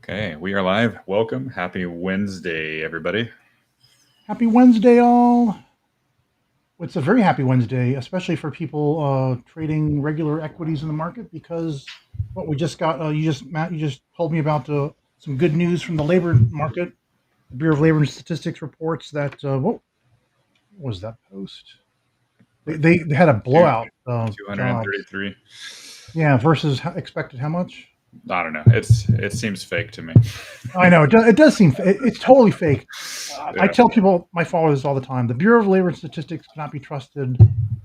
Okay, we are live. Welcome. Happy Wednesday, everybody. Happy Wednesday, all. It's a very happy Wednesday, especially for people trading regular equities in the market because what we just got, Matt, you just told me about some good news from the labor market. The Bureau of Labor and Statistics reports that, what was that post? What, They had a two, blowout jobs. 233? Yeah, versus expected how much? I don't know. It seems fake to me. I know it does seem it's totally fake. I Yeah. tell people, my followers all the time, the Bureau of Labor and Statistics cannot be trusted.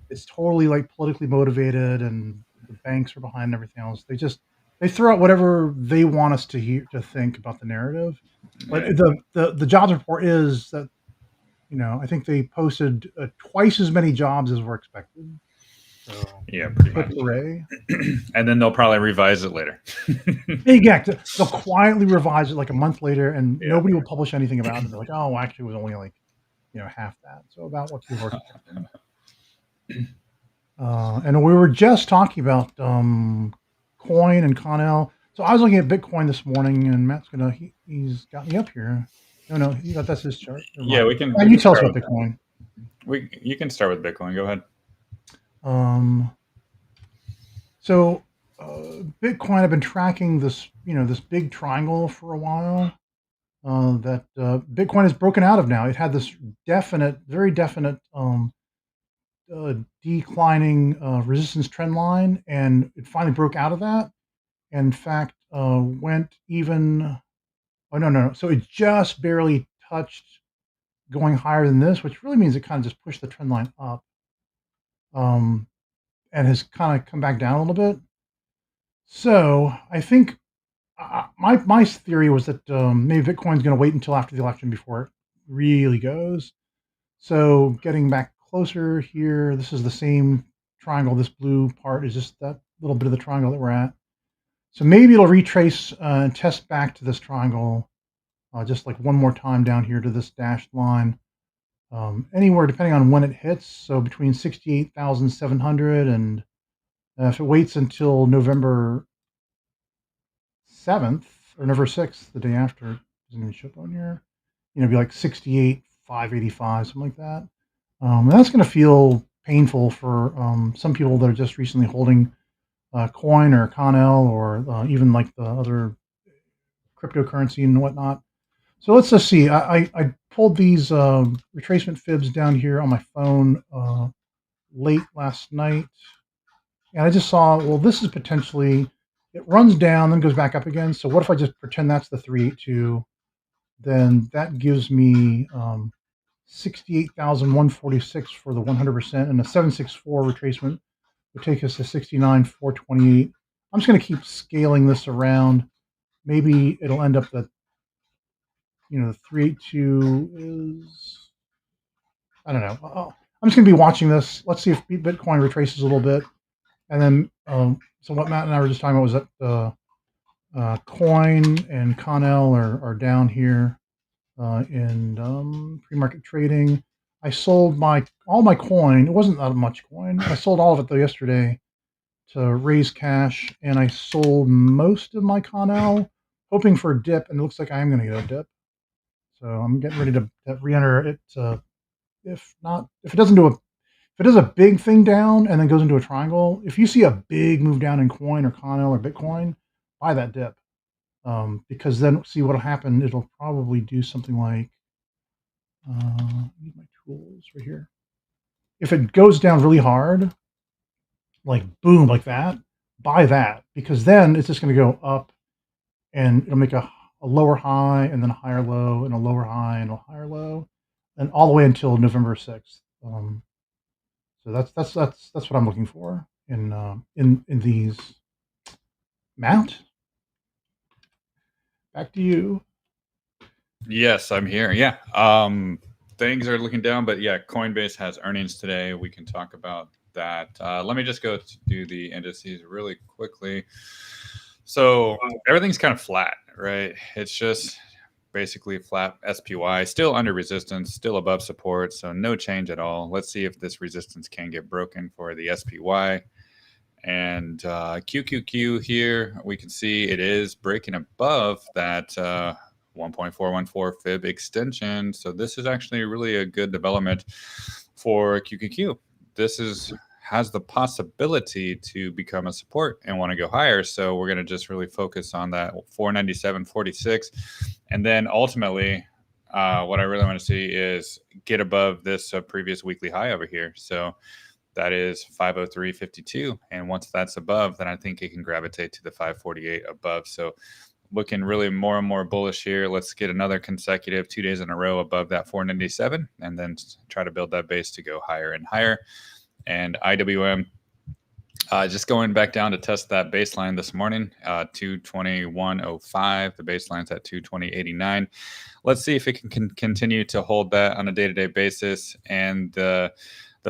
It's totally like politically motivated, and the banks are behind everything else. They throw out whatever they want us to hear to think about the narrative. But Yeah. the jobs report is that I think they posted twice as many jobs as were expected. So Yeah, pretty click much. array. And then they'll probably revise it later. Exactly. They'll quietly revise it like a month later, and Yeah. nobody will publish anything about it. They're like, oh, actually, it was only like half that. So about what people are expecting. And we were just talking about coin and Connell. So I was looking at Bitcoin this morning, and he's got me up here. No, that's his chart. Never Yeah, mind. we can And we you can tell us start about with Bitcoin. you can start with Bitcoin. Go ahead. Um, so Bitcoin, I've been tracking this big triangle for a while. That Bitcoin is broken out of now. It had this very definite declining resistance trend line, and it finally broke out of that. In fact, went even. Oh no! So it just barely touched going higher than this, which really means it kind of just pushed the trend line up, um, and has kind of come back down a little bit. So I think my theory was that maybe Bitcoin's going to wait until after the election before it really goes. So getting back closer here, this is the same triangle. This blue part is just that little bit of the triangle that we're at. So maybe it'll retrace and test back to this triangle, just like one more time down here to this dashed line. Anywhere depending on when it hits. So between 68,700 and if it waits until November 7th or November 6th, the day after, it doesn't even show up on here. It'd be like 68,585, something like that. And that's going to feel painful for some people that are just recently holding coin or Conel or even like the other cryptocurrency and whatnot. So let's just see. I pulled these retracement fibs down here on my phone late last night, and I just saw, well, this is potentially, it runs down, then goes back up again. So what if I just pretend that's the 382? Then that gives me 68,146 for the 100%, and the 764 retracement would take us to 69,428. I'm just going to keep scaling this around. Maybe it'll end up that the 382 is, I don't know. I'm just going to be watching this. Let's see if Bitcoin retraces a little bit, and then so what Matt and I were just talking about was that coin and Conel are down here in pre-market trading. I sold all my coin. It wasn't that much coin. I sold all of it though yesterday to raise cash, and I sold most of my Conel, hoping for a dip, and it looks like I am going to get a dip. So I'm getting ready to re-enter it. If not, if it doesn't do a, if it does a big thing down and then goes into a triangle, if you see a big move down in coin or Conel or Bitcoin, buy that dip, because then see what'll happen. It'll probably do something like I need my tools right here. If it goes down really hard, like boom, like that, buy that, because then it's just going to go up and it'll make a lower high and then a higher low and a lower high and a higher low, and all the way until November 6th. So that's what I'm looking for in these. Matt, back to you. Yes, I'm here. Yeah. Things are looking down, but yeah, Coinbase has earnings today. We can talk about that. Let me just go to do the indices really quickly. So everything's kind of flat, right? It's just basically flat SPY, still under resistance, still above support, so no change at all. Let's see if this resistance can get broken for the SPY. And QQQ here, we can see it is breaking above that 1.414 fib extension. So this is actually really a good development for QQQ. This has the possibility to become a support and want to go higher. So we're going to just really focus on that 497.46. And then ultimately, what I really want to see is get above this previous weekly high over here. So that is 503.52. And once that's above, then I think it can gravitate to the 548 above. So looking really more and more bullish here. Let's get another consecutive 2 days in a row above that 497 and then try to build that base to go higher and higher. And IWM, just going back down to test that baseline this morning, 221.05. The baseline's at 220.89. Let's see if it can continue to hold that on a day-to-day basis. And the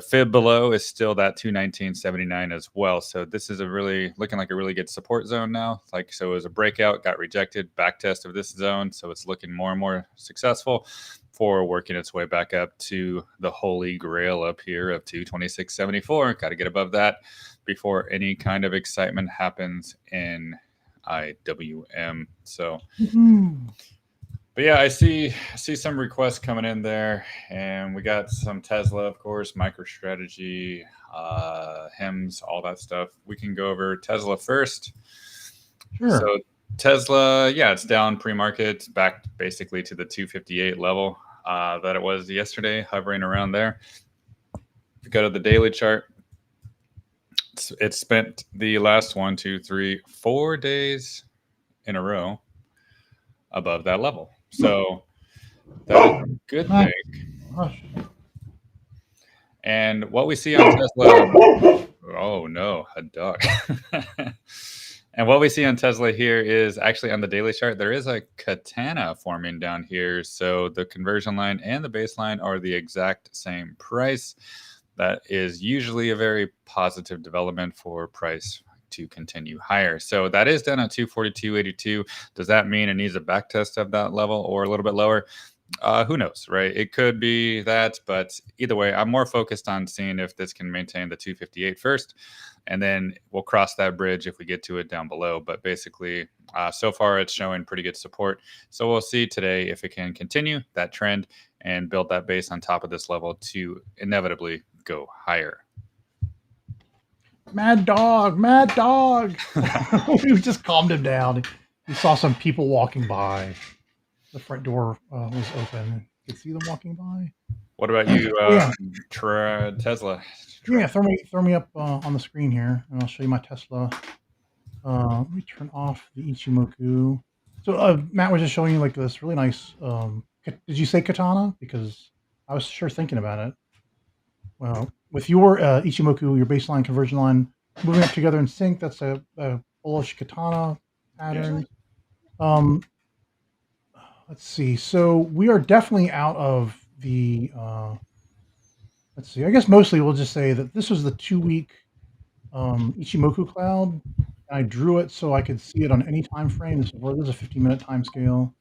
fib below is still that 219.79 as well. So this is looking like a really good support zone now. So it was a breakout, got rejected, back test of this zone. So it's looking more and more successful for working its way back up to the holy grail up here of 226.74. Got to get above that before any kind of excitement happens in IWM. So but yeah, I see some requests coming in there, and we got some Tesla, of course, MicroStrategy, HIMS, all that stuff. We can go over Tesla first. Sure. So Tesla, yeah, it's down pre-market, back basically to the 258 level that it was yesterday, hovering around there. If you go to the daily chart, it's spent the last 1, 2, 3, 4 days in a row above that level. So that is a good thing. And what we see on Tesla, oh no, a dog. And what we see on Tesla here is actually on the daily chart, there is a katana forming down here. So the conversion line and the baseline are the exact same price. That is usually a very positive development for price to continue higher. So that is down at 242.82. Does that mean it needs a back test of that level or a little bit lower? Who knows, right? It could be that, but either way, I'm more focused on seeing if this can maintain the 258 first, and then we'll cross that bridge if we get to it down below. But basically, so far it's showing pretty good support. So we'll see today if it can continue that trend and build that base on top of this level to inevitably go higher. Mad dog. We just calmed him down. He saw some people walking by. The front door was open. You could see them walking by. What about you, Tesla? Yeah, throw me up on the screen here, and I'll show you my Tesla. Let me turn off the Ichimoku. So Matt was just showing you like this really nice. Did you say katana? Because I was sure thinking about it. Well, with your Ichimoku, your baseline conversion line moving up together in sync, that's a bullish katana pattern. Let's see. So we are definitely out of the. Let's see. I guess mostly we'll just say that this was the 2-week Ichimoku cloud. I drew it so I could see it on any time frame. This is a 15-minute time scale.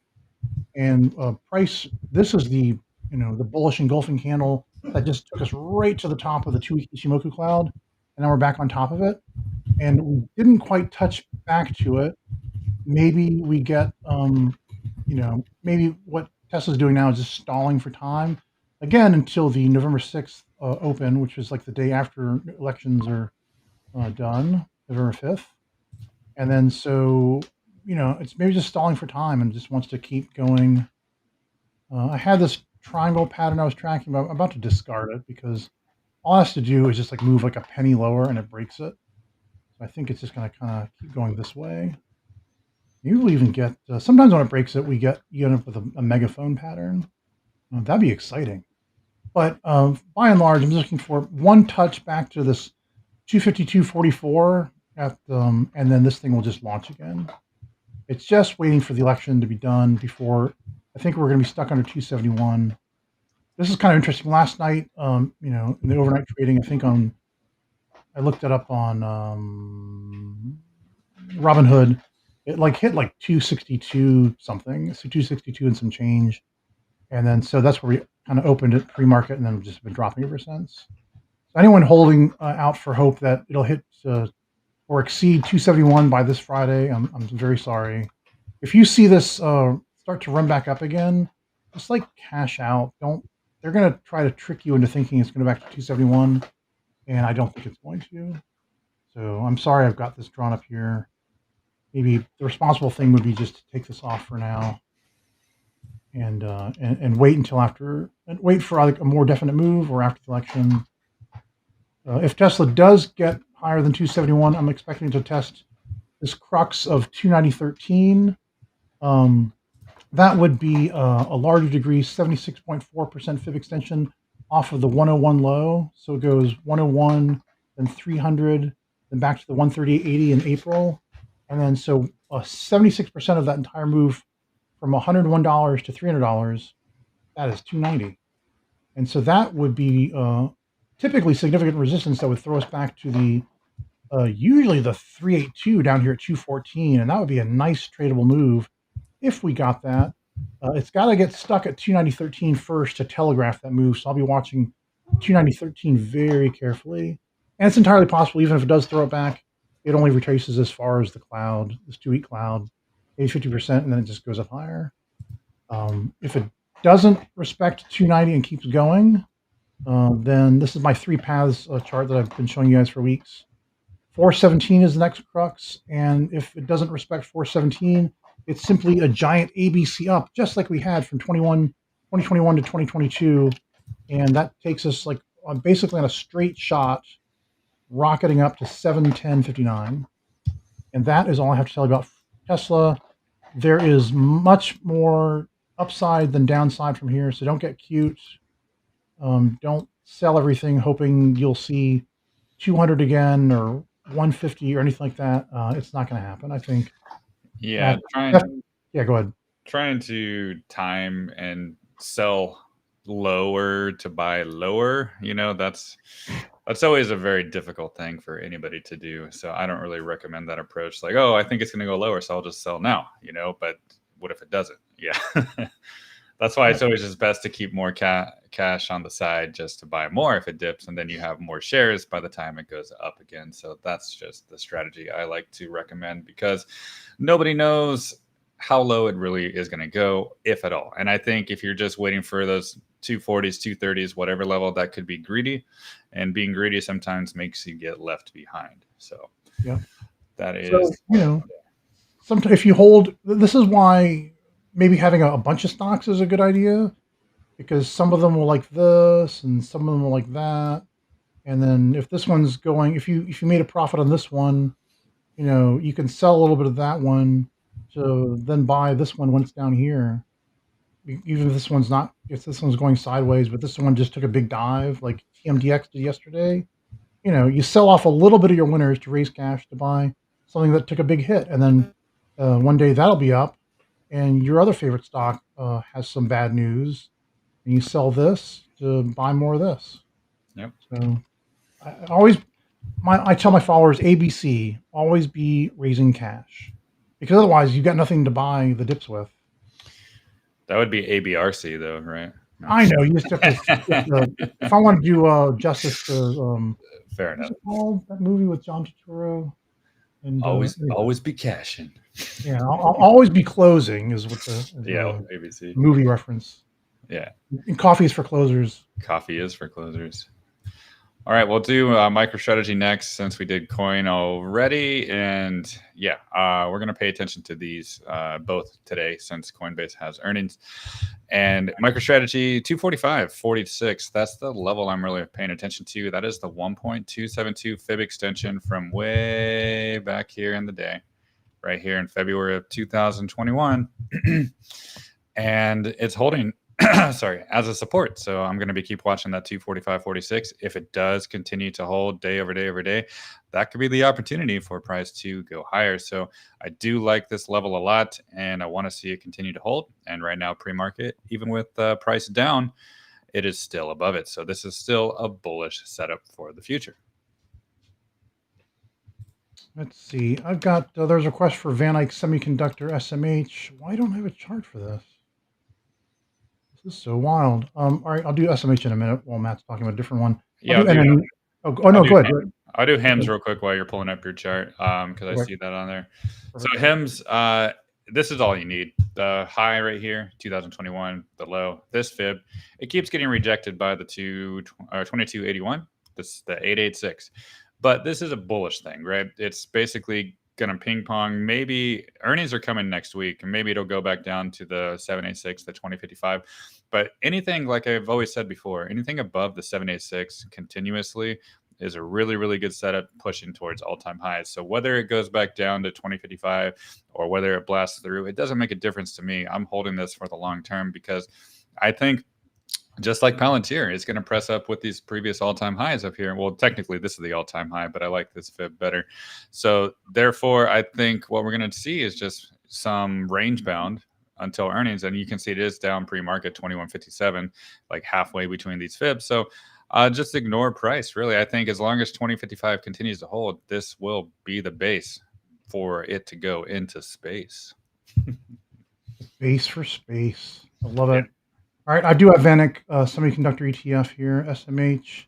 And price. This is the the bullish engulfing candle that just took us right to the top of the 2-week Ichimoku cloud, and now we're back on top of it. And we didn't quite touch back to it. Maybe we get maybe what Tesla's doing now is just stalling for time again until the November 6th open, which is like the day after elections are done, November 5th. And then so, it's maybe just stalling for time and just wants to keep going. I had this triangle pattern I was tracking, but I'm about to discard it because all it has to do is just like move like a penny lower and it breaks it. So I think it's just going to kind of keep going this way. Maybe we'll even get, sometimes when it breaks it, you end up with a megaphone pattern. That'd be exciting. But by and large, I'm just looking for one touch back to this 252.44 and then this thing will just launch again. It's just waiting for the election to be done before, I think we're going to be stuck under 271. This is kind of interesting. Last night, in the overnight trading, I looked it up on Robinhood. It hit 262 something, so 262 and some change. And then so that's where we kind of opened it pre-market and then just been dropping ever since. So anyone holding out for hope that it'll hit or exceed 271 by this Friday, I'm very sorry. If you see this start to run back up again, just like cash out. Don't. They're going to try to trick you into thinking it's going to go back to 271, and I don't think it's going to. So I'm sorry I've got this drawn up here. Maybe the responsible thing would be just to take this off for now, and wait until after, and wait for like a more definite move or after the election. If Tesla does get higher than 271, I'm expecting to test this crux of 290.13. That would be a larger degree, 76.4% fib extension off of the 101 low. So it goes 101, then 300, then back to the 138.80 in April. And then so 76% of that entire move from $101 to $300, that is 290. And so that would be typically significant resistance that would throw us back to the usually the 382 down here at 214. And that would be a nice tradable move if we got that. It's got to get stuck at 290.13 first to telegraph that move. So I'll be watching 290.13 very carefully. And it's entirely possible, even if it does throw it back, it only retraces as far as the cloud, this 2-week cloud, 50%, and then it just goes up higher. If it doesn't respect 290 and keeps going, then this is my 3 paths chart that I've been showing you guys for weeks. 417 is the next crux, and if it doesn't respect 417, it's simply a giant ABC up, just like we had from 2021 to 2022, and that takes us like basically on a straight shot, rocketing up to 710.59. And that is all I have to tell you about Tesla. There is much more upside than downside from here, so don't get cute. Don't sell everything hoping you'll see 200 again or 150 or anything like that. It's not going to happen, I think. Yeah, Yeah, go ahead. Trying to time and sell lower to buy lower, that's always a very difficult thing for anybody to do. So I don't really recommend that approach. Like, oh, I think it's going to go lower, so I'll just sell now, but what if it doesn't? Yeah. That's why it's always just best to keep more cash on the side just to buy more if it dips, and then you have more shares by the time it goes up again. So that's just the strategy I like to recommend, because nobody knows how low it really is going to go, if at all. And I think if you're just waiting for those 240s, 230s, whatever level, that could be greedy, and being greedy sometimes makes you get left behind. So yeah, that is, so, sometimes if you hold, this is why maybe having a bunch of stocks is a good idea, because some of them will like this and some of them will like that. And then if this one's going, if you made a profit on this one, you can sell a little bit of that one to then buy this one when it's down here. Even if this one's not, if this one's going sideways, but this one just took a big dive like TMDX did yesterday, you sell off a little bit of your winners to raise cash to buy something that took a big hit. And then one day that'll be up, and your other favorite stock has some bad news, and you sell this to buy more of this. Yep. So I tell my followers, ABC, always be raising cash, because otherwise you've got nothing to buy the dips with. That would be ABRC though, right? No. I know, you just have to if I want to do justice to fair enough. That movie with John Turturro. And always be cashing. Yeah, I'll always be closing is what the ABC movie reference. Yeah, and coffee is for closers. Coffee is for closers. All right, we'll do MicroStrategy next, since we did coin already. And yeah, we're going to pay attention to these both today, since Coinbase has earnings. And MicroStrategy 245.46, that's the level I'm really paying attention to. That is the 1.272 fib extension from way back here in the day, right here in February of 2021. And it's holding as a support. So I'm going to keep watching that 245.46. If it does continue to hold day over day over day, that could be the opportunity for price to go higher. So I do like this level a lot, and I want to see it continue to hold. And right now, pre-market, even with the price down, it is still above it. So this is still a bullish setup for the future. Let's see. I've got, there's a request for Van Eyck Semiconductor SMH. Why don't I have a chart for this? This is so wild. All right, I'll do SMH in a minute while Matt's talking about a different one. Yeah. no, go ahead. I'll do HIMS real quick while you're pulling up your chart because I see that on there. So HIMS, this is all you need. The high right here, 2021, the low, this fib, it keeps getting rejected by the 2281, this the 886. But this is a bullish thing, right? It's basically going to ping pong. Maybe earnings are coming next week, and maybe it'll go back down to the 786, the 2055. But anything, like I've always said before, anything above the 786 continuously is a really, really good setup pushing towards all-time highs. So whether it goes back down to 2055 or whether it blasts through, it doesn't make a difference to me. I'm holding this for the long term because I think just like Palantir, it's going to press up with these previous all-time highs up here. Well, technically, this is the all-time high, but I like this fib better. So therefore, I think what we're going to see is just some range bound until earnings. And you can see it is down pre-market 2157, like halfway between these fibs. So just ignore price, really. I think as long as 2055 continues to hold, this will be the base for it to go into space. Base for space. I love it. All right, I do have VanEck Semiconductor ETF here, SMH.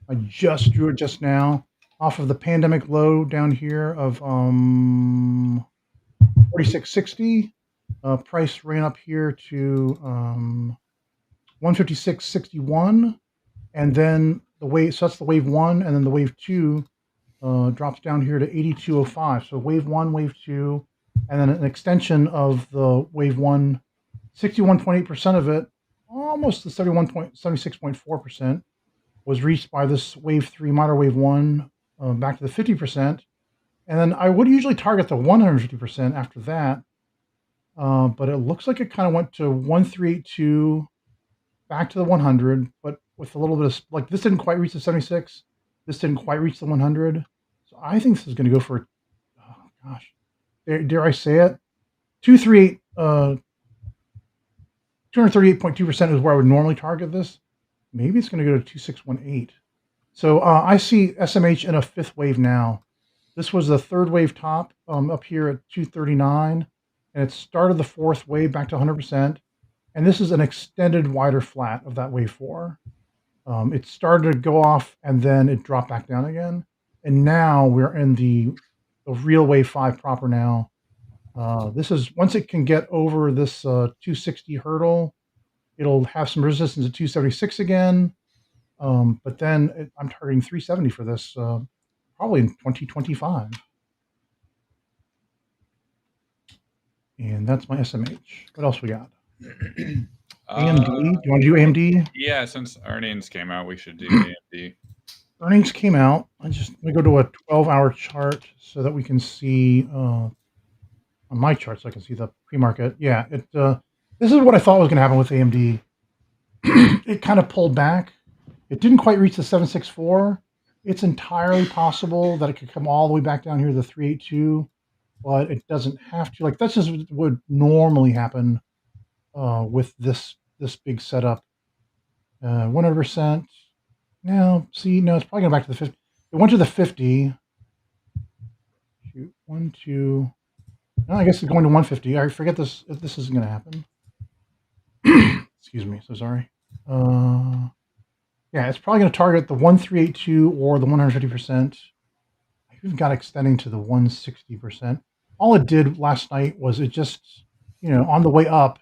I just drew it just now off of the pandemic low down here of 4660. Price ran up here to 156.61, and then the wave. So that's the wave one, and then the wave two drops down here to 82.05. So wave one, wave two, and then an extension of the wave one. 61.8% of it, almost the 76.4%, was reached by this wave three, minor wave one, back to the 50%. And then I would usually target the 150% after that. But it looks like it kind of went to 1382, back to the 100, but with a little bit of, like, this didn't quite reach the 76. This didn't quite reach the 100. So I think this is going to go for, oh gosh, dare I say it? 238.2% is where I would normally target this. Maybe it's going to go to 2618. So I see SMH in a fifth wave now. This was the third wave top up here at 239, and it started the fourth wave back to 100%. And this is an extended wider flat of that wave four. It started to go off, and then it dropped back down again. And now we're in the real wave five proper now. This is, once it can get over this 260 hurdle, it'll have some resistance at 276 again. But then I'm targeting 370 for this, probably in 2025. And that's my SMH. What else we got? AMD. Do you want to do AMD? Yeah, since earnings came out, we should do AMD. Earnings came out. Let me go to a 12-hour chart so that we can see on my chart, so I can see the pre-market. Yeah, this is what I thought was going to happen with AMD. It kind of pulled back. It didn't quite reach the 764. It's entirely possible that it could come all the way back down here to the 382, but it doesn't have to. Like, that's just what would normally happen with this big setup. 100%. Now, see, no, it's probably going back to the 50. It went to the 50. Shoot, 1, 2. No, I guess it's going to 150. I forget this. This isn't going to happen. Excuse me. So sorry. Yeah, it's probably going to target the 1382 or the 150%. We've got extending to the 160%. All it did last night was it just, on the way up,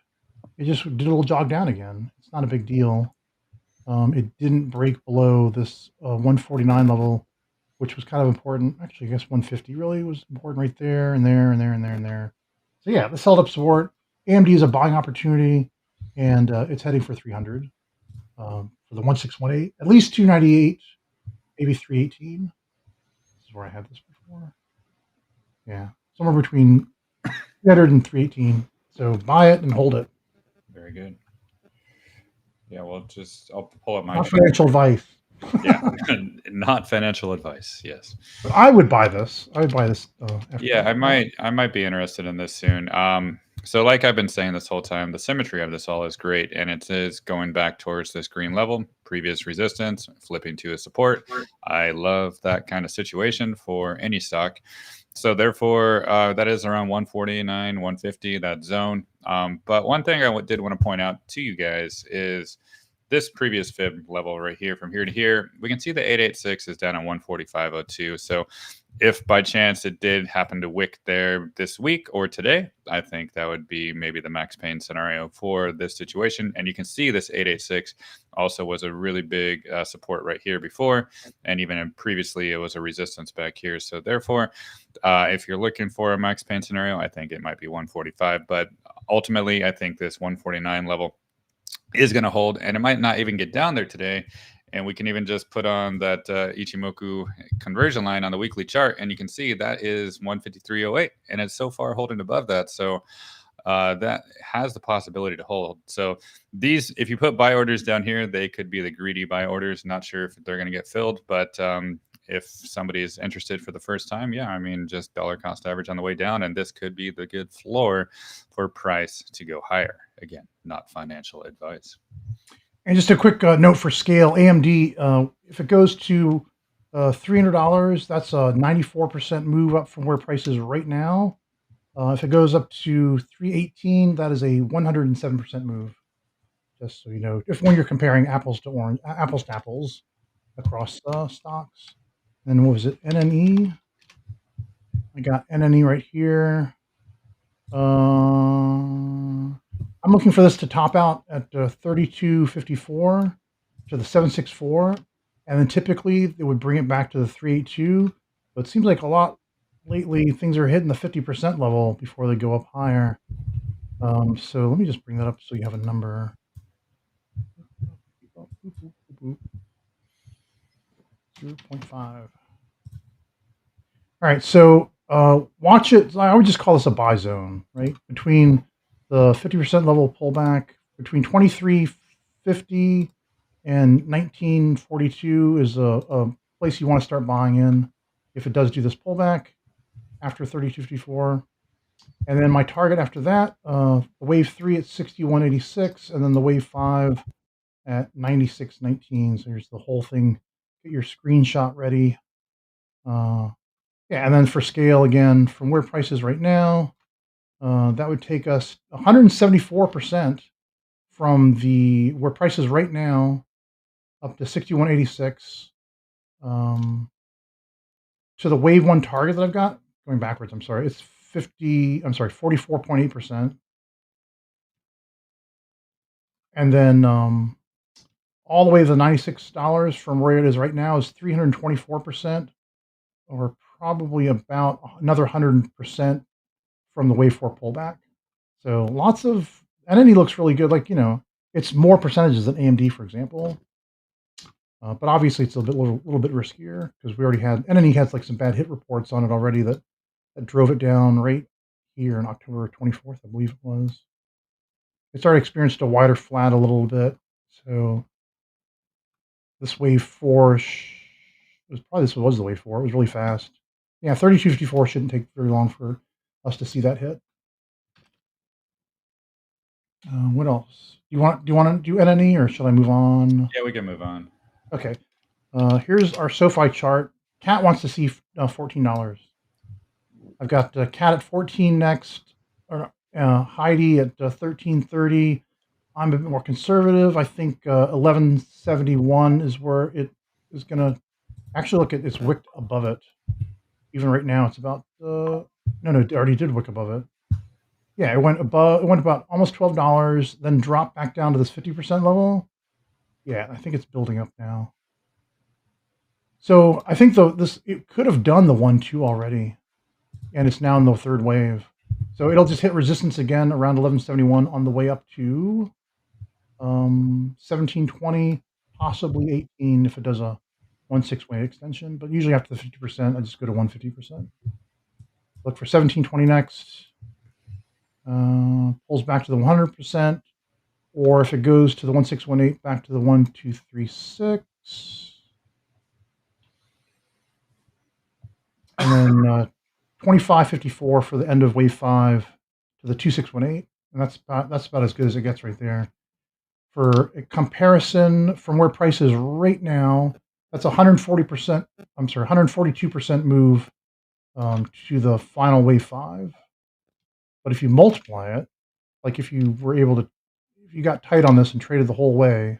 it just did a little jog down again. It's not a big deal. It didn't break below this 149 level, which was kind of important. Actually, I guess 150 really was important right there and there and there and there and there. So yeah, this held up support. AMD is a buying opportunity, and it's heading for 300 for the 1618, at least 298, maybe 318. This is where I had this before. Yeah, somewhere between 300 and 318. So buy it and hold it. Very good. Yeah, well, I'll pull up my Not financial advice. Yeah, not financial advice. Yes, but I would buy this. I would buy this. Yeah, I might be interested in this soon. So like I've been saying this whole time, the symmetry of this all is great, and it is going back towards this green level, previous resistance, flipping to a support. I love that kind of situation for any stock. So therefore, that is around 149, 150, that zone. But one thing I did want to point out to you guys is this previous fib level right here, from here to here, we can see the 886 is down at 145.02. So if by chance it did happen to wick there this week or today, I think that would be maybe the max pain scenario for this situation. And you can see this 886 also was a really big support right here before, and even previously it was a resistance back here. So therefore, if you're looking for a max pain scenario, I think it might be 145. But ultimately, I think this 149 level is going to hold, and it might not even get down there today. And we can even just put on that Ichimoku conversion line on the weekly chart, and you can see that is 153.08, and it's so far holding above that. So that has the possibility to hold. So these, if you put buy orders down here, they could be the greedy buy orders. Not sure if they're going to get filled, but if somebody is interested for the first time, yeah, I mean, just dollar cost average on the way down, and this could be the good floor for price to go higher. Again, not financial advice. And just a quick note for scale, AMD, if it goes to $300, that's a 94% move up from where price is right now. If it goes up to 318, that is a 107% move. Just so you know, when you're comparing apples to apples across stocks. Then what was it? NNE. I got NNE right here. I'm looking for this to top out at 32.54 to the 764, and then typically it would bring it back to the 382. But it seems like a lot lately things are hitting the 50% level before they go up higher. So let me just bring that up so you have a number. 0.5. All right, so watch it. I would just call this a buy zone, right? Between the 50% level pullback, between 23.50 and 19.42 is a place you want to start buying in if it does do this pullback after 32.54. And then my target after that, the wave 3 at 61.86, and then the wave 5 at 96.19. So here's the whole thing. Get your screenshot ready. Yeah, and then for scale again, from where price is right now, that would take us 174% from the where price is right now up to 61.86 to the wave 1 target that I've got. Going backwards, I'm sorry. It's 44.8%. And then all the way to the $96 from where it is right now is 324%, or probably about another 100% from the wave 4 pullback. So lots of, and then he looks really good. Like, it's more percentages than AMD, for example. But obviously it's a little bit riskier because we already had, and then he has like some bad hit reports on it already that drove it down right here on October 24th, I believe it was. It's already experienced a wider flat a little bit. So this wave 4 this was the wave 4. It was really fast. Yeah, 32.54 shouldn't take very long for us to see that hit. What else? Do you want to do NNE, or should I move on? Yeah, we can move on. Okay. Here's our Sofi chart. Cat wants to see $14. I've got Cat at 14 next, or Heidi at 13.30. I'm a bit more conservative. I think 11.71 is where it is going to actually look at. It's wicked above it. Even right now, it's about no, it already did wick above it. Yeah, it went above. It went about almost $12, then dropped back down to this 50% level. Yeah, I think it's building up now. So I think it could have done the 1-2 already, and it's now in the third wave. So it'll just hit resistance again around 11.71 on the way up to 17.20, possibly 18 if it does a 1/6 wave extension. But usually after the 50%, I just go to 150%. Look for 17.20 next. Pulls back to the 100%, or if it goes to the 1618, back to the 1236, and then 25.54 for the end of wave 5 to the 2618, and that's about as good as it gets right there. For a comparison, from where price is right now, that's 140%. I'm sorry, 142% move to the final wave 5. But if you multiply it, like if you got tight on this and traded the whole way,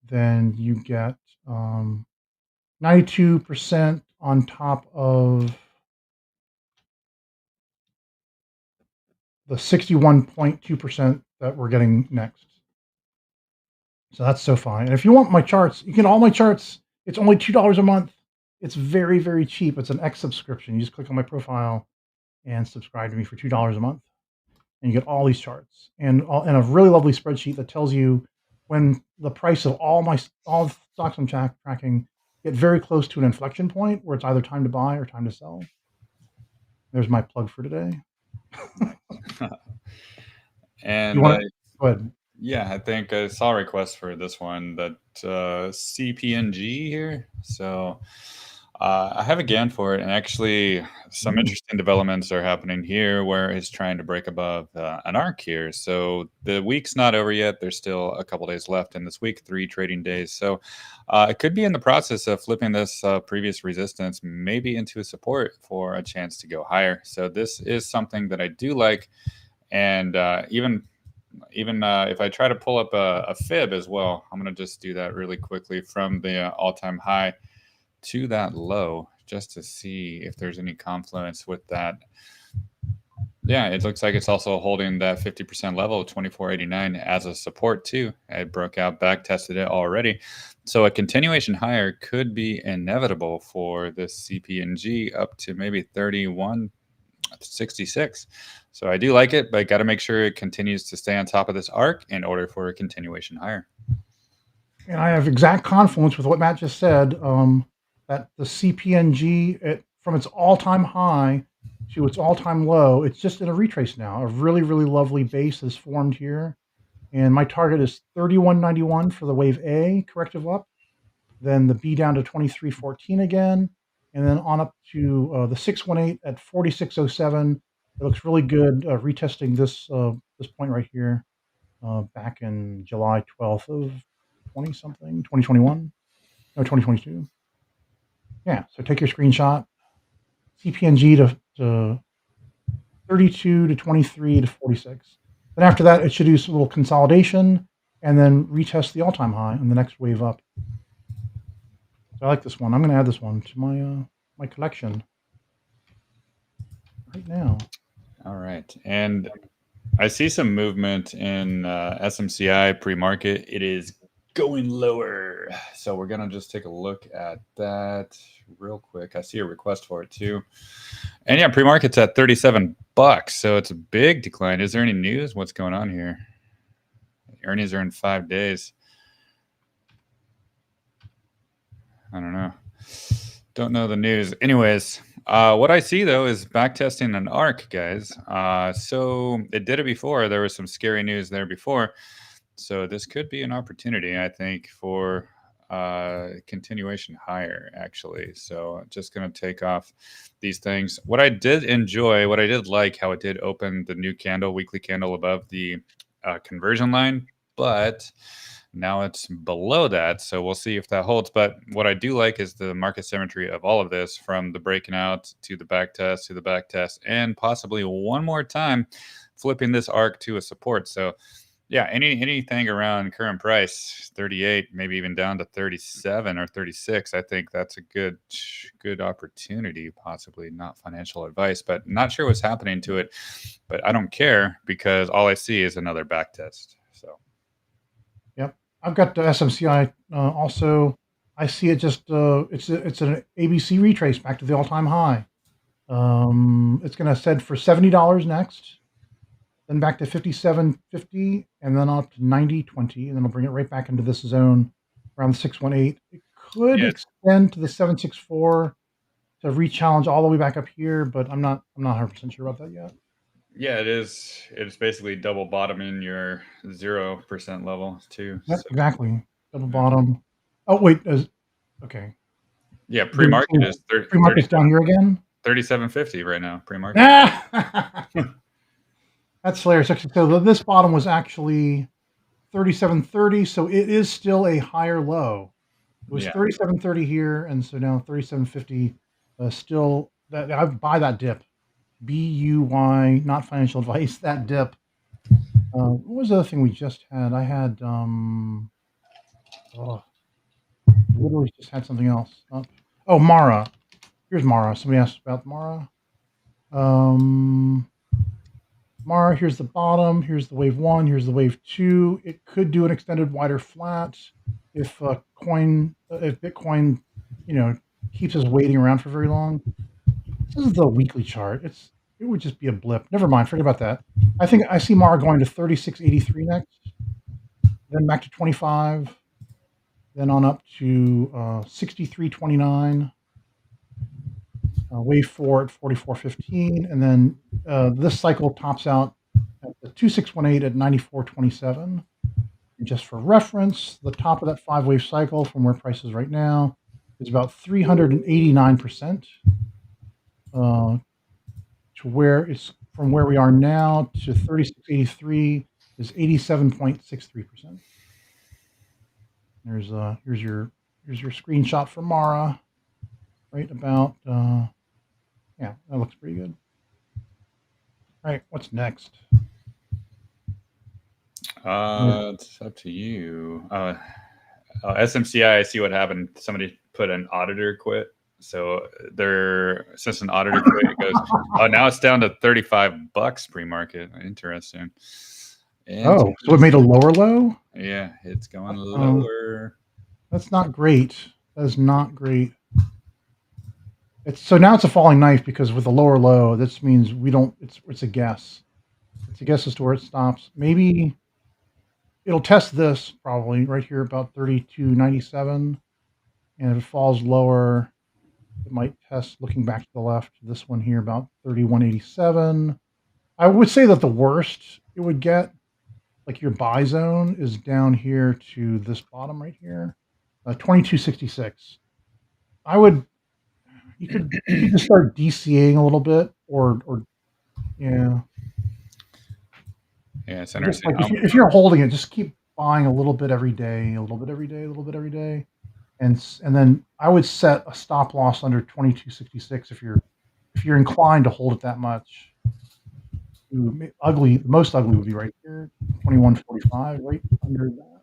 then you get 92% on top of the 61.2% that we're getting next. So that's Sofi. And if you want my charts, you can all my charts. It's only $2 a month. It's very, very cheap. It's an X subscription. You just click on my profile and subscribe to me for $2 a month, and you get all these charts and a really lovely spreadsheet that tells you when the price of all the stocks I'm tracking get very close to an inflection point where it's either time to buy or time to sell. There's my plug for today. And You want to go ahead? yeah, I think I saw a request for this one, that CPNG here. So I have a GAN for it, and actually some interesting developments are happening here where it's trying to break above an arc here. So the week's not over yet. There's still a couple days left in this week, 3 trading days. So it could be in the process of flipping this previous resistance maybe into a support for a chance to go higher. So this is something that I do like. And even if I try to pull up a fib as well, I'm going to just do that really quickly from the all-time high to that low, just to see if there's any confluence with that. Yeah, it looks like it's also holding that 50% level of 24.89 as a support too. It broke out, back tested it already. So a continuation higher could be inevitable for this CPNG up to maybe 31.66. So I do like it, but got to make sure it continues to stay on top of this arc in order for a continuation higher. And I have exact confluence with what Matt just said, that the CPNG, from its all-time high to its all-time low, it's just in a retrace now. A really, really lovely base is formed here. And my target is 31.91 for the wave A corrective up, then the B down to 23.14 again, and then on up to the 618 at 46.07. It looks really good, retesting this point right here back in July 12th of 2021, no, 2022. Yeah, so take your screenshot, CPNG to 32 to 23 to 46. Then after that, it should do some little consolidation and then retest the all-time high on the next wave up. So I like this one. I'm going to add this one to my collection right now. All right. And I see some movement in SMCI pre-market. It is going lower. So we're going to just take a look at that real quick. I see a request for it too. And yeah, pre-market's at $37. So it's a big decline. Is there any news? What's going on here? Earnings are in 5 days. I don't know. Don't know the news. Anyways, what I see though is backtesting an arc, guys. So it did it before. There was some scary news there before. So this could be an opportunity, I think, for continuation higher, actually. So just going to take off these things. What I did enjoy, what I did like, how it did open the new candle, weekly candle above the conversion line, but now it's below that, so we'll see if that holds. But what I do like is the market symmetry of all of this, from the breaking out to the back test to the back test, and possibly one more time flipping this arc to a support. So yeah, anything around current price 38, maybe even down to 37 or 36, I think that's a good opportunity. Possibly, not financial advice, but not sure what's happening to it. But I don't care, because all I see is another back test. So Yep, I've got the SMCI also. I see it just it's an ABC retrace back to the all-time high. It's going to set for $70 next, then back to 57.50, and then up to 90.20, and then I'll bring it right back into this zone around the 618. It could extend to the 764 to re-challenge all the way back up here, but I'm not 100% sure about that yet. yeah, it is. It's basically double bottoming your 0% level too. Yep, So, exactly. Double bottom. Oh wait, okay. yeah, pre-market is Pre-market's down here again. 37.50 right now. Pre-market. That's hilarious. Actually, so this bottom was actually 37.30, so it is still a higher low. It was 37.30 here, and so now 37.50. Still, that I buy that dip. BUY, not financial advice. That dip. What was the other thing we just had? I had Oh, literally just had something else up. Oh, Mara. Here's Mara. Somebody asked about Mara. Mara, here's the bottom. Here's the wave 1. Here's the wave 2. It could do an extended wider flat if if Bitcoin, keeps us waiting around for very long. This is the weekly chart. It would just be a blip. Never mind. Forget about that. I think I see Mara going to 36.83 next, then back to 25, then on up to 63.29. Wave 4 at 44.15, and then this cycle tops out at the 2618 at 94.27. And just for reference, the top of that 5-wave cycle from where price is right now is about 389%. To where it's from where we are now to 36.83 is 87.63%. Here's your screenshot for Mara, right about yeah, that looks pretty good. All right, what's next? It's up to you. SMCI, I see what happened. Somebody put an auditor quit. So since an auditor quit, it goes, oh, now it's down to $35 pre-market. Interesting. Oh, so it made a lower low? Yeah, it's going lower. That's not great. That is not great. So now it's a falling knife because with a lower low, this means we don't. It's a guess. It's a guess as to where it stops. Maybe it'll test this probably right here about 32.97, and if it falls lower, it might test looking back to the left. This one here about 31.87. I would say that the worst it would get, like your buy zone, is down here to this bottom right here, 22.66. You could just start DCAing a little bit, or yeah. Yeah, it's interesting. Like if you're holding it, just keep buying a little bit every day, a little bit every day, a little bit every day, and then I would set a stop loss under 22.66 if you're inclined to hold it that much. The most ugly would be right here, 21.45, right under that.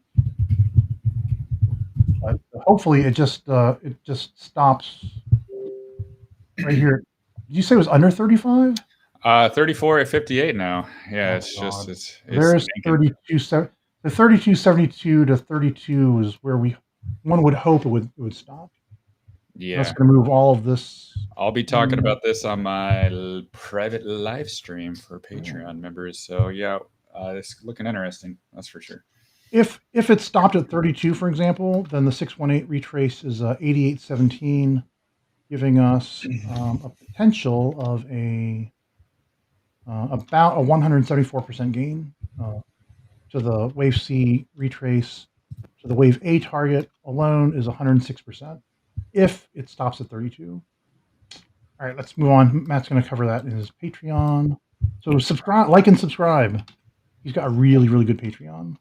But hopefully it just stops right here. Did you say it was under 35? 34 at 58 now. Yeah, it's there's 32. The 32.72 to 32 is where one would hope it would stop. Yeah, that's going to move all of this. I'll be talking about this on my private live stream for Patreon members. So yeah, it's looking interesting. That's for sure. If it stopped at 32, for example, then the 618 retrace is 88.17, giving us a potential of about a 174% gain to the wave C retrace. So the wave A target alone is 106% if it stops at 32. All right, let's move on. Matt's going to cover that in his Patreon. So subscribe, like, and subscribe. He's got a really, really good Patreon.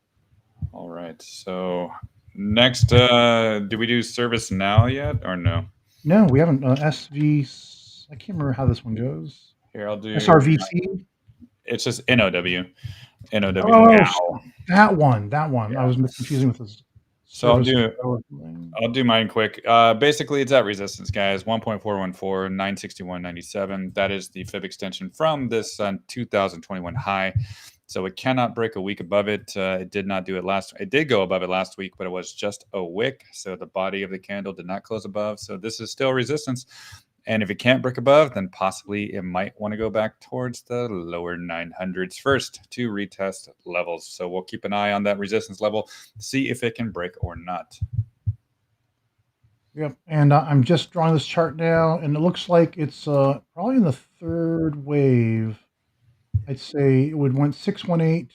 All right. So next, do we do service now yet or no? No, we haven't. SV. I can't remember how this one goes. Here, I'll do SRVC. It's just NOW. NOW now. That one. Yeah. I was confusing with this. So I'll do mine quick. Basically, it's at resistance, guys. 1.414, 961.97. That is the fib extension from this 2021 high. So it cannot break a week above it. It did not do it It did go above it last week, but it was just a wick. So the body of the candle did not close above. So this is still resistance. And if it can't break above, then possibly it might want to go back towards the lower 900s first to retest levels. So we'll keep an eye on that resistance level, see if it can break or not. Yep. And I'm just drawing this chart now, and it looks like it's probably in the third wave. I'd say it would went 618,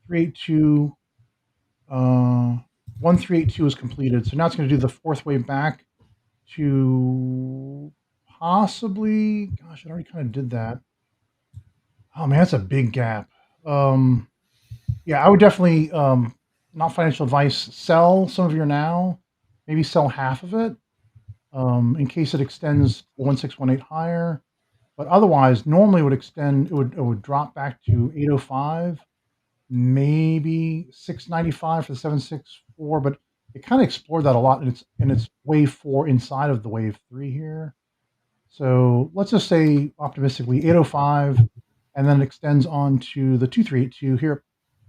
382, 1382 is completed. So now it's going to do the fourth wave back to possibly, gosh, I already kind of did that. Oh man, that's a big gap. Yeah, I would definitely, not financial advice, sell some of your now, maybe sell half of it, in case it extends 1618 higher. But otherwise, normally it would extend, it would drop back to 805, maybe 695 for the 764. But it kind of explored that a lot, and it's wave 4 inside of the wave 3 here. So let's just say optimistically 805, and then it extends on to the 2382 here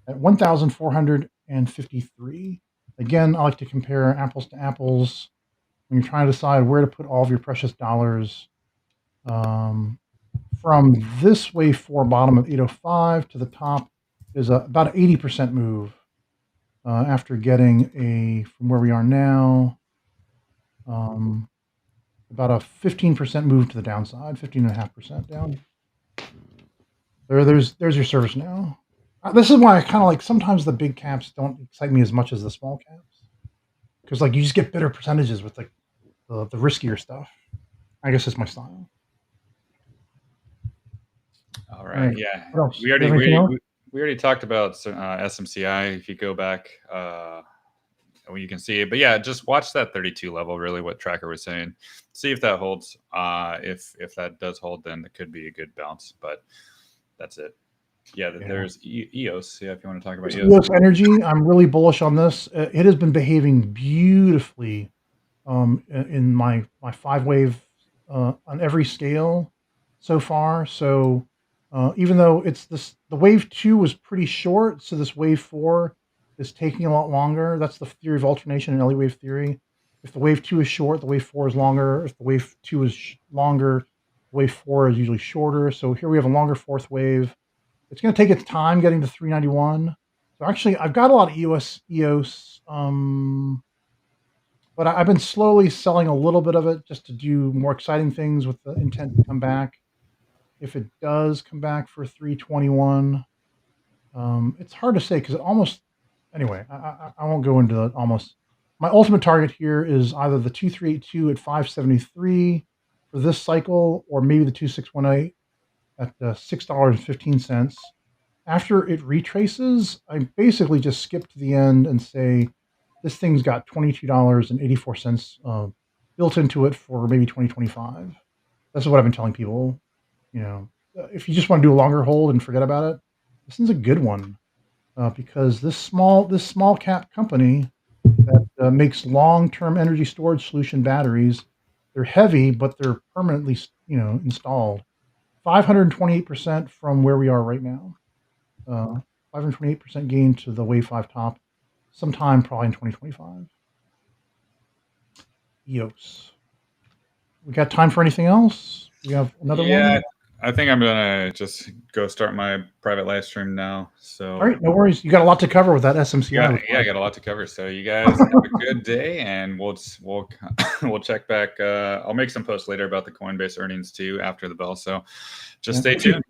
at 1,453. Again, I like to compare apples to apples when you're trying to decide where to put all of your precious dollars. From this wave 4 bottom of 805 to the top is about an 80% move after getting from where we are now, about a 15% move to the downside, 15.5% down. There's your service now. This is why I kind of like sometimes the big caps don't excite me as much as the small caps, because like you just get better percentages with like the riskier stuff. I guess it's my style. All right. Yeah. What else? We already talked about SMCI. If you go back, you can see it. But yeah, just watch that 32 level. Really, what Tracker was saying. See if that holds. If that does hold, then it could be a good bounce. But that's it. Yeah. There's EOS. Yeah. If you want to talk about EOS Energy, I'm really bullish on this. It has been behaving beautifully in my 5-wave on every scale so far. So even though the wave 2 was pretty short, so this wave 4 is taking a lot longer. That's the theory of alternation in LE wave theory. If the wave 2 is short, the wave 4 is longer. If the wave 2 is longer, wave 4 is usually shorter. So here we have a longer 4th wave. It's going to take its time getting to 391. So actually, I've got a lot of EOS, but I've been slowly selling a little bit of it just to do more exciting things with the intent to come back. If it does come back for 321, it's hard to say because it almost. Anyway, I won't go into it almost. My ultimate target here is either the 2382 at 573 for this cycle, or maybe the 2618 at $6.15. After it retraces, I basically just skip to the end and say this thing's got $22.84 built into it for maybe 2025. That's what I've been telling people. If you just want to do a longer hold and forget about it, this is a good one because this small cap company that makes long-term energy storage solution batteries, they're heavy, but they're permanently installed. 528% from where we are right now. 528% gain to the wave 5 top sometime probably in 2025. EOS. We got time for anything else? We have another one? Yeah, I think I'm gonna just go start my private live stream now. So all right, no worries. You got a lot to cover with that SMCI. Yeah, I got a lot to cover. So you guys have a good day, and we'll check back. I'll make some posts later about the Coinbase earnings too after the bell. So just stay tuned.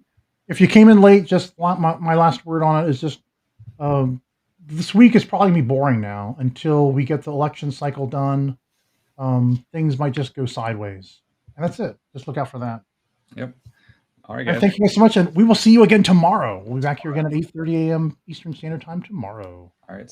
If you came in late, just my last word on it is just this week is probably gonna be boring now until we get the election cycle done. Things might just go sideways, and that's it. Just look out for that. Yep. All right, guys. Thank you guys so much, and we will see you again tomorrow. We'll be back here again at 8:30 a.m. Eastern Standard Time tomorrow. All right.